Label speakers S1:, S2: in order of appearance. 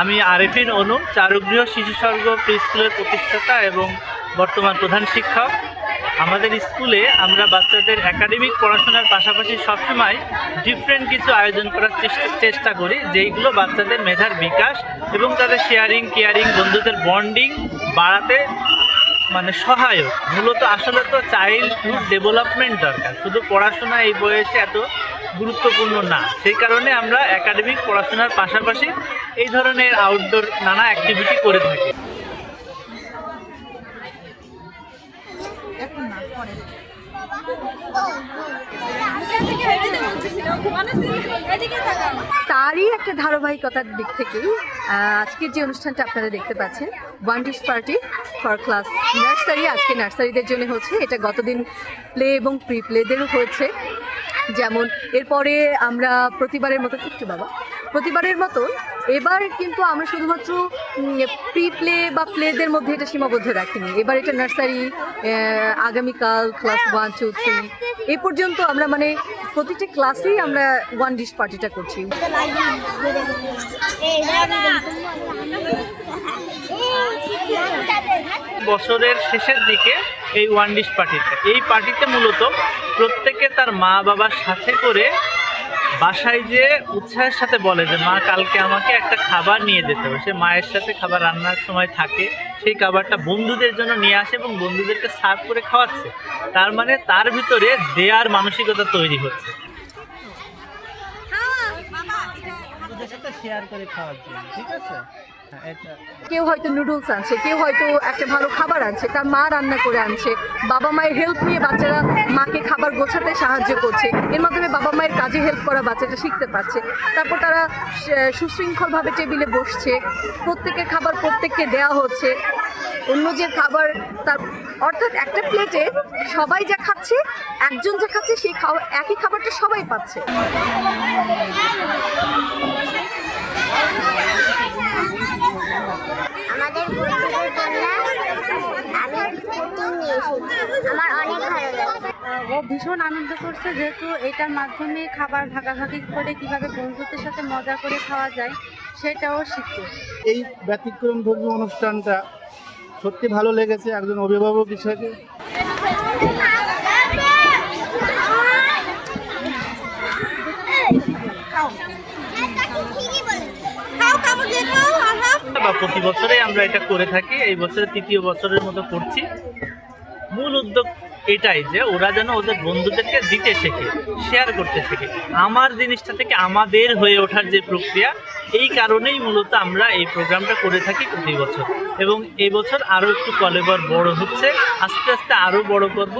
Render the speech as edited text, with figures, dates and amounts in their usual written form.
S1: আমি আরেফিন অনু, চারুগৃহ শিশু স্বর্গ প্রি স্কুলের প্রতিষ্ঠাতা এবং বর্তমান প্রধান শিক্ষক। আমাদের স্কুলে আমরা বাচ্চাদের একাডেমিক পড়াশোনার পাশাপাশি সবসময় ডিফারেন্ট কিছু আয়োজন করার চেষ্টা করি, যেইগুলো বাচ্চাদের মেধার বিকাশ এবং তাদের শেয়ারিং, কেয়ারিং, বন্ধুদের বন্ডিং বাড়াতে মানে সহায়ক। মূলত আসলে তো চাইল্ডহুড ডেভেলপমেন্ট দরকার, শুধু পড়াশোনা এই বয়সে এত গুরুত্বপূর্ণ না। সেই কারণে আমরা একাডেমিক পড়াশোনার পাশাপাশি এই ধরনের আউটডোর নানা অ্যাক্টিভিটি করে থাকি।
S2: তারই একটা ধারাবাহিকতার দিক থেকেই আজকের যে অনুষ্ঠানটা আপনারা দেখতে পাচ্ছেন, one dish party for class nursery, আজকে নার্সারিদের জন্য হচ্ছে। এটা গতদিন প্লে এবং প্রি প্লেদেরও হয়েছে। যেমন এরপরে আমরা প্রতিবারের মতো এবার কিন্তু আমরা শুধুমাত্র প্রি প্লে বা প্লেদের মধ্যে এটা সীমাবদ্ধ রাখিনি। এবার এটা নার্সারি, আগামীকাল ক্লাস 1, 2, 3 এই পর্যন্ত আমরা মানে প্রতিটা ক্লাসেই আমরা ওয়ান ডিশ পার্টিটা করছি।
S1: বছরের শেষের দিকে এই ওয়ান ডিশ পার্টিতে মূলত প্রত্যেকে তার মা বাবার সাথে করে বাসায় যে উৎসাহের সাথে বলে যে মা কালকে আমাকে একটা খাবার নিয়ে যেতে হবে। সে মায়ের সাথে খাবার রান্নার সময় থাকে, সেই খাবারটা বন্ধুদের জন্য নিয়ে আসে এবং বন্ধুদেরকে সার্ভ করে খাওয়াচ্ছে। তার মানে তার ভিতরে দেয়ার মানসিকতা তৈরি হচ্ছে। শেয়ার করে খাওয়ার জন্য, ঠিক আছে।
S2: কেউ হয়তো নুডলস আনছে, কেউ হয়তো একটা ভালো খাবার আনছে, তার মা রান্না করে আনছে। বাবা মায়ের হেল্প নিয়ে বাচ্চারা মাকে খাবার গোছাতে সাহায্য করছে। এর মাধ্যমে বাবা মায়ের কাজে হেল্প করা বাচ্চাটা শিখতে পারছে। তারপর তারা সুশৃঙ্খলভাবে টেবিলে বসছে, প্রত্যেকের খাবার প্রত্যেককে দেওয়া হচ্ছে। অন্য যে খাবার তার অর্থাৎ একটা প্লেটে সবাই যা খাচ্ছে, একজন যা খাচ্ছে সেই একই খাবারটা সবাই পাচ্ছে।
S3: আমাদের বন্ধুদের জন্য আমি পুডিং নিয়ে এসেছি, আমার অনেক ভালো লাগছে।
S4: ও ভীষণ আনন্দ করছে, যেহেতু এটার মাধ্যমে খাবার ভাগাভাগি করে কিভাবে বন্ধুদের সাথে মজা করে খাওয়া যায় সেটাও শিখবে।
S5: এই ব্যতিক্রম ধর্মী অনুষ্ঠানটা সত্যি ভালো লেগেছে একজন অভিভাবক হিসেবে।
S1: প্রতি বছরে আমরা এটা করে থাকি, এই বছরে 3য় বছরের মতো করছি। মূল উদ্যোগ এটাই যে ওরা যেন ওদের বন্ধুদেরকে দিতে শেখে, শেয়ার করতে শেখে। আমার জিনিসটা থেকে আমাদের হয়ে ওঠার যে প্রক্রিয়া, এই কারণেই মূলত আমরা এই প্রোগ্রামটা করে থাকি প্রতি বছর। এবং এই বছর আরও একটু কলেবর বড় হচ্ছে, আস্তে আস্তে আরও বড় করব।